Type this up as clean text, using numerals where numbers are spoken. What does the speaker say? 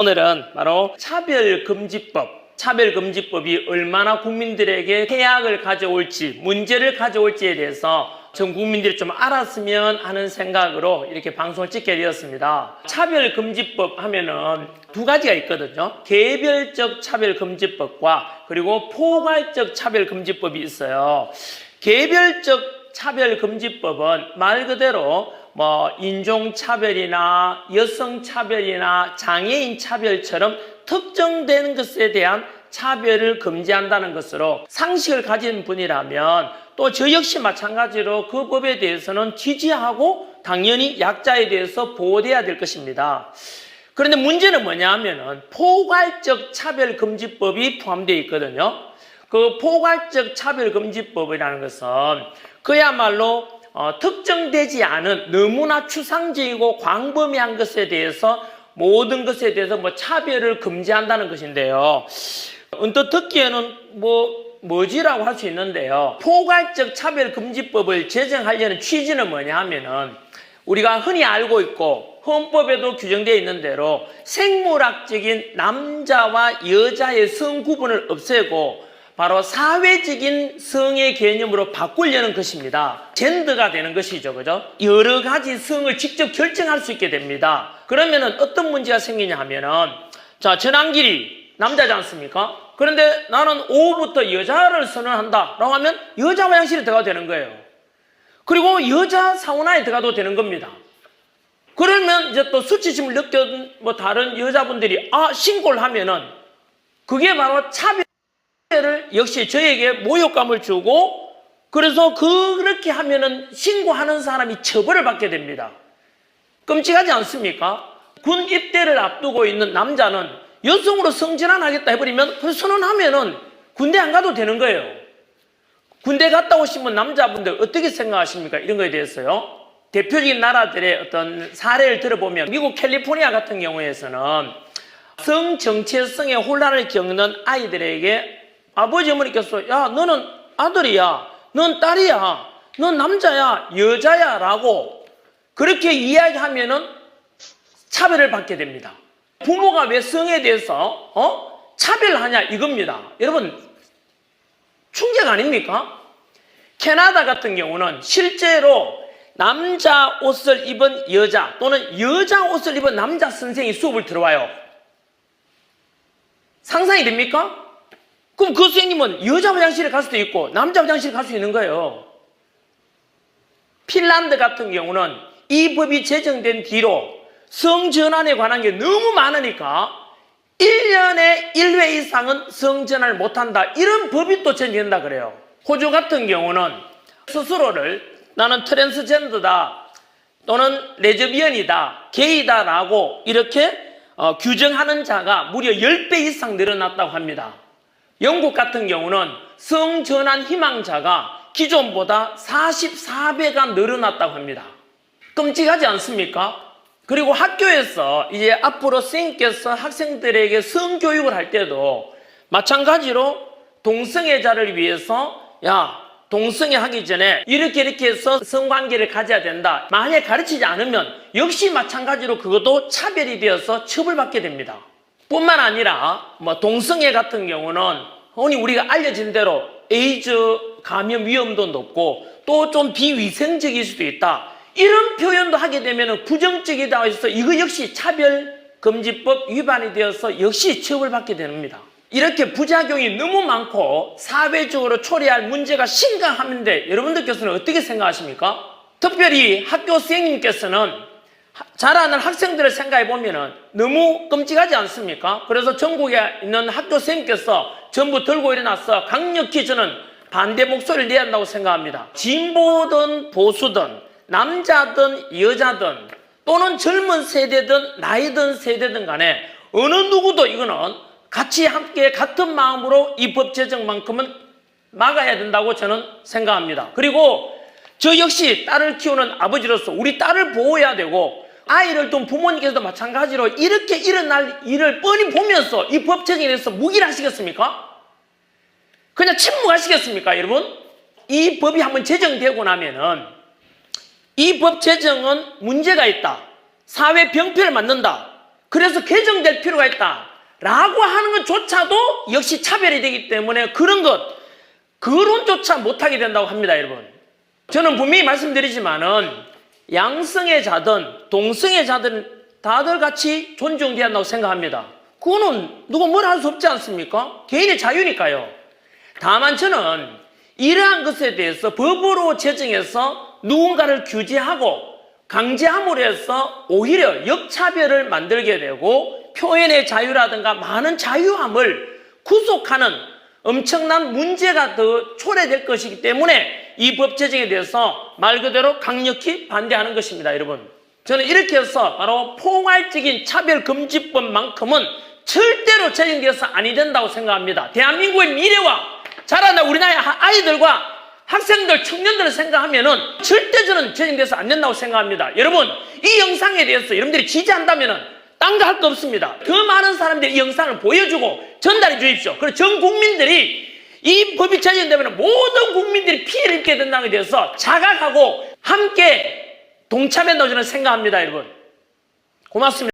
오늘은 바로 차별금지법이 얼마나 국민들에게 해악을 가져올지, 문제를 가져올지에 대해서 전 국민들이 좀 알았으면 하는 생각으로 이렇게 방송을 찍게 되었습니다. 차별금지법 하면은 두 가지가 있거든요. 개별적 차별금지법과 그리고 포괄적 차별금지법이 있어요. 개별적 차별금지법은 말 그대로 인종차별이나 여성차별이나 장애인 차별처럼 특정된 것에 대한 차별을 금지한다는 것으로 상식을 가진 분이라면 또 저 역시 마찬가지로 그 법에 대해서는 지지하고 당연히 약자에 대해서 보호돼야 될 것입니다. 그런데 문제는 뭐냐 하면은 포괄적 차별금지법이 포함되어 있거든요. 그 포괄적 차별금지법이라는 것은 그야말로 특정되지 않은 너무나 추상적이고 광범위한 것에 대해서 모든 것에 대해서 차별을 금지한다는 것인데요. 언뜻 듣기에는 뭐지라고 할 수 있는데요. 포괄적 차별금지법을 제정하려는 취지는 뭐냐 하면은 우리가 흔히 알고 있고 헌법에도 규정되어 있는 대로 생물학적인 남자와 여자의 성 구분을 없애고 바로 사회적인 성의 개념으로 바꾸려는 것입니다. 젠더가 되는 것이죠. 그죠? 여러 가지 성을 직접 결정할 수 있게 됩니다. 그러면은 어떤 문제가 생기냐 하면은 전환길이 남자지 않습니까? 그런데 나는 오후부터 여자를 선언한다 라고 하면 여자 화장실에 들어가도 되는 거예요. 그리고 여자 사우나에 들어가도 되는 겁니다. 그러면 이제 또 수치심을 느꼈던 다른 여자분들이 신고를 하면은 그게 바로 차별을 역시 저에게 모욕감을 주고 그래서 그렇게 하면은 신고하는 사람이 처벌을 받게 됩니다. 끔찍하지 않습니까? 군 입대를 앞두고 있는 남자는 여성으로 성전환하겠다 해버리면 그 선언하면은 군대 안 가도 되는 거예요. 군대 갔다 오시면 남자분들 어떻게 생각하십니까? 이런 거에 대해서요. 대표적인 나라들의 어떤 사례를 들어보면 미국 캘리포니아 같은 경우에서는 성 정체성의 혼란을 겪는 아이들에게 아버지 어머니께서 너는 아들이야, 넌 딸이야, 넌 남자야, 여자야 라고 그렇게 이야기하면은 차별을 받게 됩니다. 부모가 왜 성에 대해서 차별하냐 이겁니다. 여러분 충격 아닙니까? 캐나다 같은 경우는 실제로 남자 옷을 입은 여자 또는 여자 옷을 입은 남자 선생이 수업을 들어와요. 상상이 됩니까? 그럼 그 선생님은 여자 화장실에 갈 수도 있고 남자 화장실에 갈 수 있는 거예요. 핀란드 같은 경우는 이 법이 제정된 뒤로 성전환에 관한 게 너무 많으니까 1년에 1회 이상은 성전환을 못한다. 이런 법이 또 제정된다 그래요. 호주 같은 경우는 스스로를 나는 트랜스젠더다 또는 레즈비언이다, 게이다 라고 이렇게 규정하는 자가 무려 10배 이상 늘어났다고 합니다. 영국 같은 경우는 성전환 희망자가 기존보다 44배가 늘어났다고 합니다. 끔찍하지 않습니까? 그리고 학교에서 이제 앞으로 선생님께서 학생들에게 성교육을 할 때도 마찬가지로 동성애자를 위해서 동성애 하기 전에 이렇게 해서 성관계를 가져야 된다. 만약에 가르치지 않으면 역시 마찬가지로 그것도 차별이 되어서 처벌받게 됩니다. 뿐만 아니라 동성애 같은 경우는 흔히 우리가 알려진 대로 에이즈 감염 위험도 높고 또 좀 비위생적일 수도 있다. 이런 표현도 하게 되면 부정적이다 해서 이거 역시 차별금지법 위반이 되어서 역시 처벌받게 됩니다. 이렇게 부작용이 너무 많고 사회적으로 초래할 문제가 심각한데 여러분들께서는 어떻게 생각하십니까? 특별히 학교 선생님께서는 자라는 학생들을 생각해 보면 너무 끔찍하지 않습니까? 그래서 전국에 있는 학교 선생님께서 전부 들고 일어나서 강력히 저는 반대 목소리를 내야 한다고 생각합니다. 진보든 보수든 남자든 여자든 또는 젊은 세대든 나이 든 세대든 간에 어느 누구도 이거는 같이 함께 같은 마음으로 이 법 제정만큼은 막아야 된다고 저는 생각합니다. 그리고 저 역시 딸을 키우는 아버지로서 우리 딸을 보호해야 되고 아이를 둔 부모님께서도 마찬가지로 이렇게 일어날 일을 뻔히 보면서 이 법 제정에 대해서 무기를 하시겠습니까? 그냥 침묵하시겠습니까, 여러분? 이 법이 한번 제정되고 나면은 이 법 제정은 문제가 있다. 사회 병폐를 만든다. 그래서 개정될 필요가 있다라고 하는 것조차도 역시 차별이 되기 때문에 그런 것, 거론조차 못하게 된다고 합니다, 여러분. 저는 분명히 말씀드리지만은 양성의 자든 동성의 자든 다들 같이 존중돼야 한다고 생각합니다. 그거는 누가 뭐라 할 수 없지 않습니까? 개인의 자유니까요. 다만 저는 이러한 것에 대해서 법으로 제정해서 누군가를 규제하고 강제함으로 해서 오히려 역차별을 만들게 되고 표현의 자유라든가 많은 자유함을 구속하는 엄청난 문제가 더 초래될 것이기 때문에 이 법 제정에 대해서 말 그대로 강력히 반대하는 것입니다, 여러분. 저는 이렇게 해서 바로 포괄적인 차별금지법만큼은 절대로 제정되어서 아니 된다고 생각합니다. 대한민국의 미래와 자라날 우리나라의 아이들과 학생들, 청년들을 생각하면은 절대 저는 제정돼서 안 된다고 생각합니다. 여러분, 이 영상에 대해서 여러분들이 지지한다면은 딴 거 할 거 없습니다. 더 많은 사람들이 이 영상을 보여주고 전달해 주십시오. 그리고 전 국민들이 이 법이 제정되면 모든 국민들이 피해를 입게 된다는 것에 대해서 자각하고 함께 동참한다고 저는 생각합니다, 여러분. 고맙습니다.